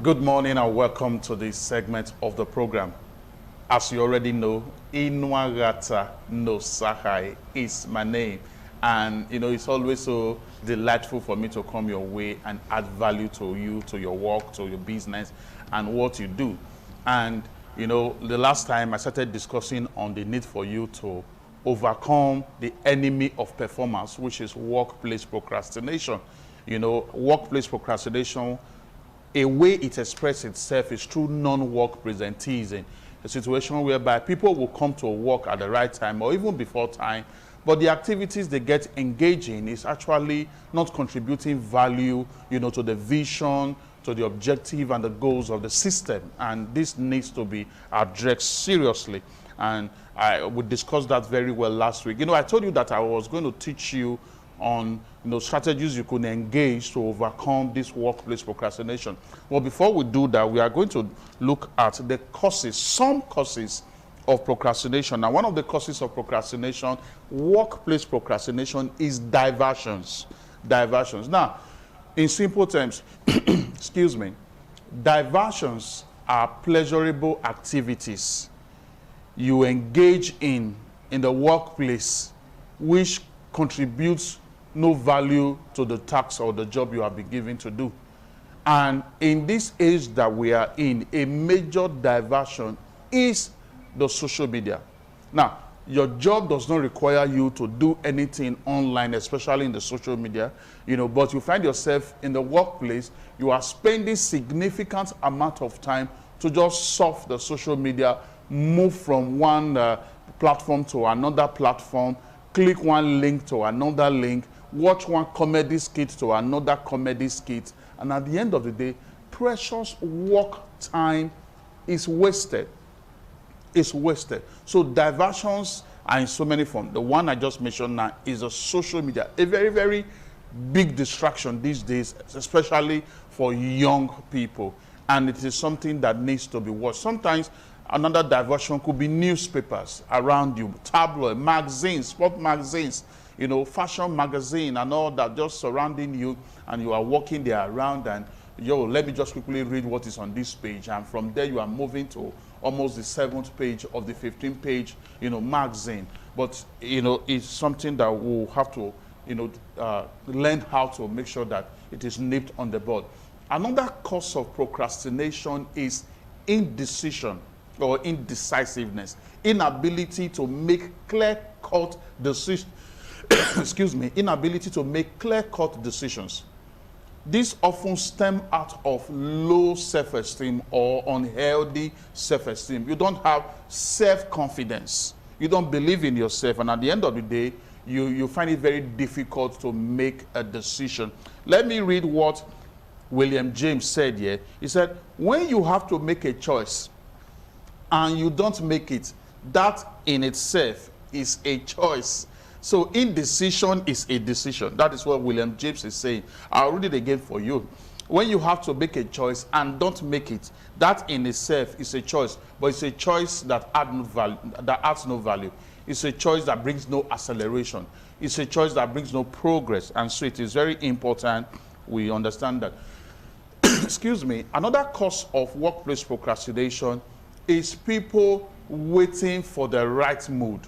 Good morning and welcome to this segment of the program. As you already know, Inwagata no Sahai is my name. And it's always so delightful for me to come your way and add value to you, to your work, to your business, and what you do. And the last time I started discussing on the need for you to overcome the enemy of performance, which is workplace procrastination. Workplace procrastination, a way it expresses itself is through non-work presenteeism, a situation whereby people will come to work at the right time or even before time, but the activities they get engaged in is actually not contributing value, to the vision, to the objective and the goals of the system. And this needs to be addressed seriously. And we discussed that very well last week. I told you that I was going to teach you on strategies you could engage to overcome this workplace procrastination. Well, before we do that, we are going to look at the causes, some causes of procrastination. Now, one of the causes of procrastination, workplace procrastination, is diversions. Diversions. Now, in simple terms, excuse me, diversions are pleasurable activities you engage in the workplace which contributes no value to the task or the job you have been given to do. And in this age that we are in, a major diversion is the social media. Now, your job does not require you to do anything online, especially in the social media, but you find yourself in the workplace, you are spending significant amount of time to just surf the social media, move from one platform to another platform, click one link to another link, watch one comedy skit to another comedy skit, and at the end of the day, precious work time is wasted. It's wasted. So diversions are in so many forms. The one I just mentioned now is the social media, a very, very big distraction these days, especially for young people. And it is something that needs to be watched. Sometimes another diversion could be newspapers around you, tabloid, magazines, sport magazines, fashion magazine and all that just surrounding you, and you are walking there around and, let me just quickly read what is on this page. And from there you are moving to almost the 7th page of the 15th page, magazine. But, it's something that we'll have to, learn how to make sure that it is nipped on the bud. Another cause of procrastination is indecision or indecisiveness, inability to make clear-cut decisions. Excuse me, inability to make clear-cut decisions. This often stems out of low self-esteem or unhealthy self-esteem. You don't have self-confidence. You don't believe in yourself, and at the end of the day, you find it very difficult to make a decision. Let me read what William James said here. He said, when you have to make a choice and you don't make it, that in itself is a choice. So indecision is a decision. That is what William James is saying. I'll read it again for you. When you have to make a choice and don't make it, that in itself is a choice, but it's a choice that adds no value. It's a choice that brings no acceleration. It's a choice that brings no progress. And so it is very important we understand that. Excuse me. Another cause of workplace procrastination is people waiting for the right mood.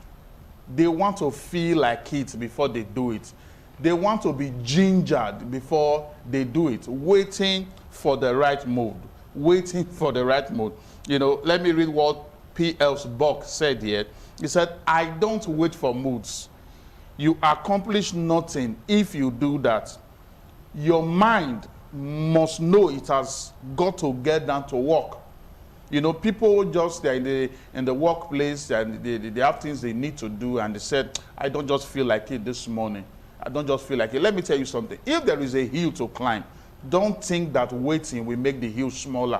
They want to feel like it before they do it. They want to be gingered before they do it. Waiting for the right mood. Waiting for the right mood. Let me read what P.L. Buck said here. He said, I don't wait for moods. You accomplish nothing if you do that. Your mind must know it has got to get down to work. People just, they're in the workplace and they have things they need to do, and they said, I don't just feel like it this morning. I don't just feel like it. Let me tell you something. If there is a hill to climb, don't think that waiting will make the hill smaller.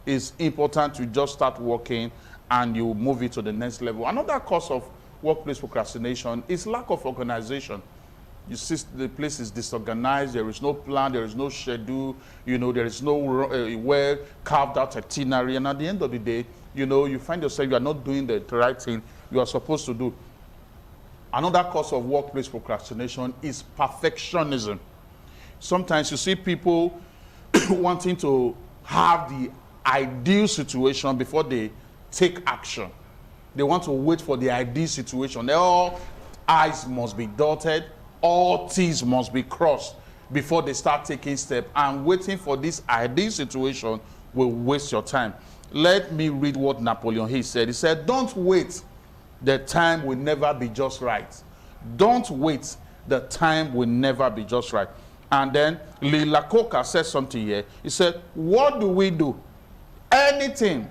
It's important to just start working and you move it to the next level. Another cause of workplace procrastination is lack of organization. You see the place is disorganized, there is no plan, there is no schedule, there is no well carved out itinerary, and at the end of the day, you find yourself you are not doing the right thing you are supposed to do. Another cause of workplace procrastination is perfectionism. Sometimes you see people wanting to have the ideal situation before they take action. They want to wait for the ideal situation. All I's must be dotted, all T's must be crossed before they start taking steps. And waiting for this ideal situation will waste your time. Let me read what Napoleon Hill said. He said, don't wait. The time will never be just right. Don't wait. The time will never be just right. And then Lee Iacocca said something here. He said, what do we do? Anything,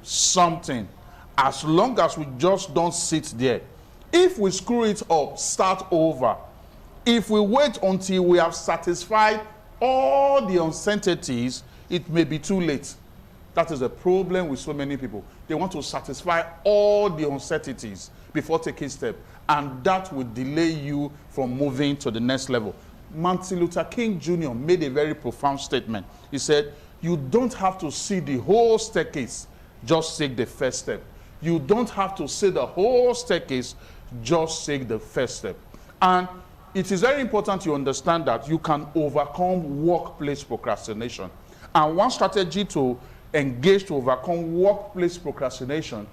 something, as long as we just don't sit there. If we screw it up, start over. If we wait until we have satisfied all the uncertainties, it may be too late. That is the problem with so many people. They want to satisfy all the uncertainties before taking step, and that will delay you from moving to the next level. Martin Luther King Jr. made a very profound statement. He said, you don't have to see the whole staircase, just take the first step. You don't have to see the whole staircase, just take the first step. And it is very important you understand that you can overcome workplace procrastination. And one strategy to engage to overcome workplace procrastination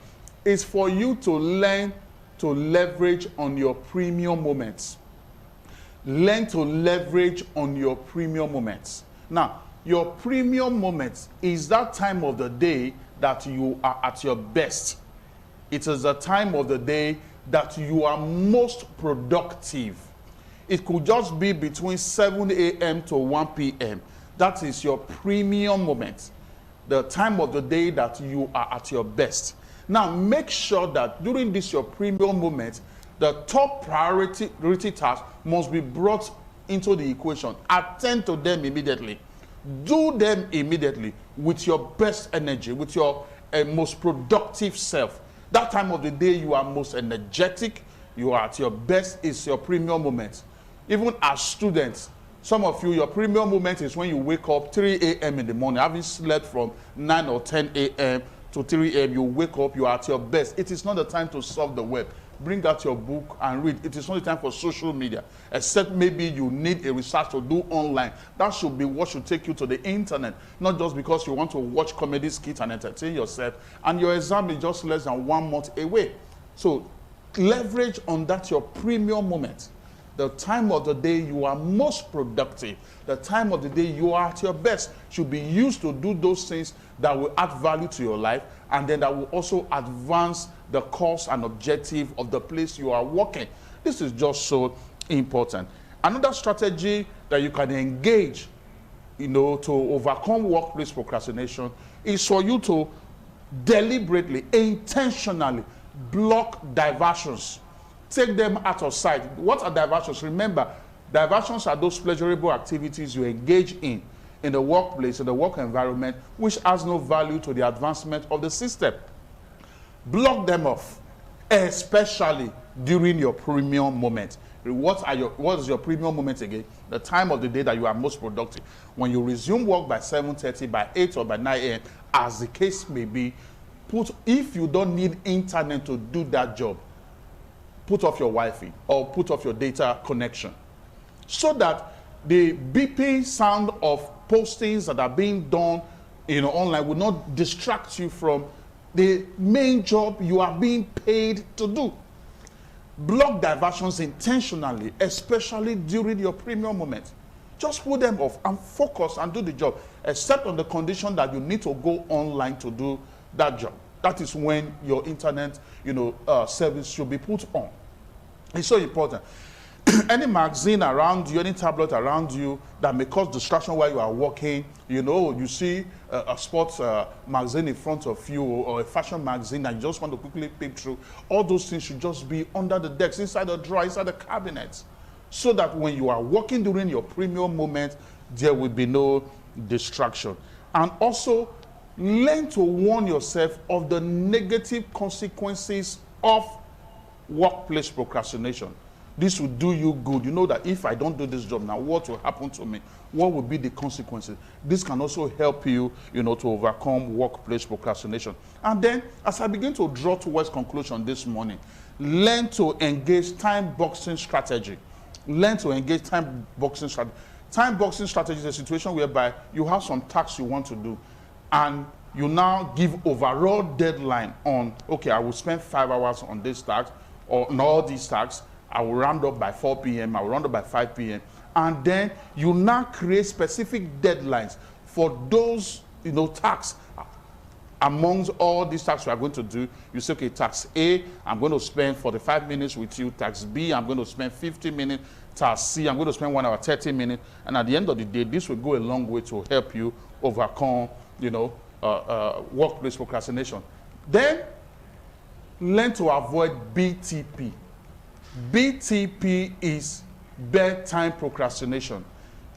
is for you to learn to leverage on your premium moments. Learn to leverage on your premium moments. Now, your premium moments is that time of the day that you are at your best. It is the time of the day that you are most productive. It could just be between 7 a.m. to 1 p.m. That is your premium moment. The time of the day that you are at your best. Now, make sure that during this your premium moment, the top priority task must be brought into the equation. Attend to them immediately. Do them immediately with your best energy, with your most productive self. That time of the day you are most energetic, you are at your best, is your premium moment. Even as students, some of you, your premium moment is when you wake up 3 a.m. in the morning, having slept from 9 or 10 a.m. to 3 a.m., you wake up, you are at your best. It is not the time to surf the web. Bring out your book and read. It is not the time for social media, except maybe you need a research to do online. That should be what should take you to the internet, not just because you want to watch comedy skits and entertain yourself, and your exam is just less than 1 month away. So leverage on that your premium moment. The time of the day you are most productive, the time of the day you are at your best, should be used to do those things that will add value to your life, and then that will also advance the cause and objective of the place you are working. This is just so important. Another strategy that you can engage, to overcome workplace procrastination is for you to deliberately, intentionally block diversions. Take them out of sight. What are diversions? Remember, diversions are those pleasurable activities you engage in the workplace, in the work environment, which has no value to the advancement of the system. Block them off, especially during your premium moment. What is your premium moment again? The time of the day that you are most productive. When you resume work by 7:30, by 8 or by 9 a.m., as the case may be, if you don't need internet to do that job, put off your Wi-Fi or put off your data connection, so that the beeping sound of postings that are being done online will not distract you from the main job you are being paid to do. Block diversions intentionally, especially during your premium moment. Just put them off and focus and do the job, except on the condition that you need to go online to do that job. That is when your internet service should be put on. It's so important. Any magazine around you, any tablet around you that may cause distraction while you are working, you see a sports magazine in front of you, or a fashion magazine that you just want to quickly peek through, all those things should just be under the decks, inside the drawer, inside the cabinet, so that when you are working during your premium moment, there will be no distraction. And also, learn to warn yourself of the negative consequences of workplace procrastination. This will do you good. You know that if I don't do this job now, what will happen to me? What will be the consequences? This can also help you, to overcome workplace procrastination. And then, as I begin to draw towards conclusion this morning, learn to engage time boxing strategy. Learn to engage time boxing strategy. Time boxing strategy is a situation whereby you have some tasks you want to do, and you now give overall deadline on, okay, I will spend 5 hours on this task, or on all these tasks. I will round up by 4 p.m., I will round up by 5 p.m. And then you now create specific deadlines for those, tasks. Amongst all these tasks we are going to do, you say, okay, task A, I'm going to spend 45 minutes with you. Task B, I'm going to spend 50 minutes. Task C, I'm going to spend 1 hour, 30 minutes. And at the end of the day, this will go a long way to help you overcome, workplace procrastination. Then, learn to avoid BTP. BTP is bedtime procrastination.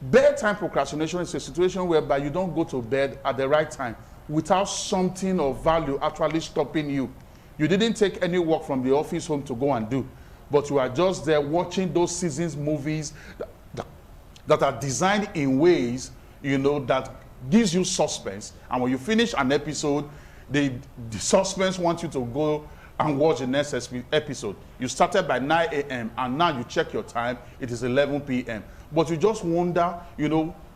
Bedtime procrastination is a situation whereby you don't go to bed at the right time without something of value actually stopping you. You didn't take any work from the office home to go and do, but you are just there watching those seasons movies that are designed in ways, that gives you suspense. And when you finish an episode, the suspense wants you to go and watch the next episode. You started by 9 a.m. and now you check your time, it is 11 p.m. But you just wonder,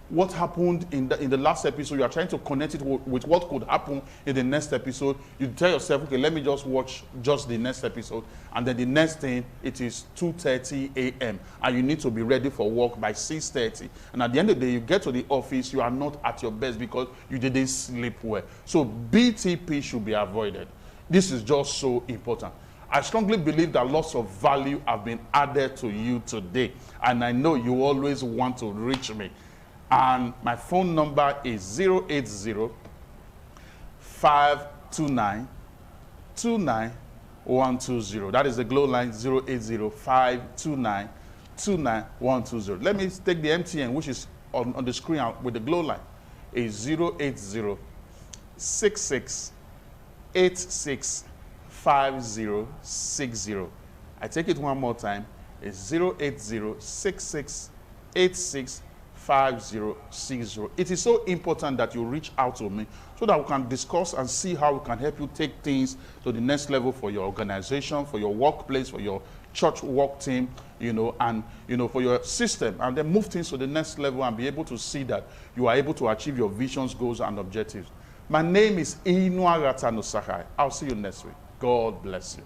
what happened in the last episode. You are trying to connect it with what could happen in the next episode. You tell yourself, okay, let me just watch just the next episode. And then the next thing, it is 2:30 a.m. And you need to be ready for work by 6:30. And at the end of the day, you get to the office, you are not at your best because you didn't sleep well. So BTP should be avoided. This is just so important. I strongly believe that lots of value have been added to you today. And I know you always want to reach me. And my phone number is 080-529-29120. That is the Glow line, 080-529-29120. Let me take the MTN, which is on the screen with the Glow line. Is 080-6686-5060. I take it one more time. It's 080-6686-5060. It is so important that you reach out to me so that we can discuss and see how we can help you take things to the next level for your organization, for your workplace, for your church work team, and for your system, and then move things to the next level and be able to see that you are able to achieve your visions, goals, and objectives. My name is Inua Ratano Sahai. I'll see you next week. God bless you.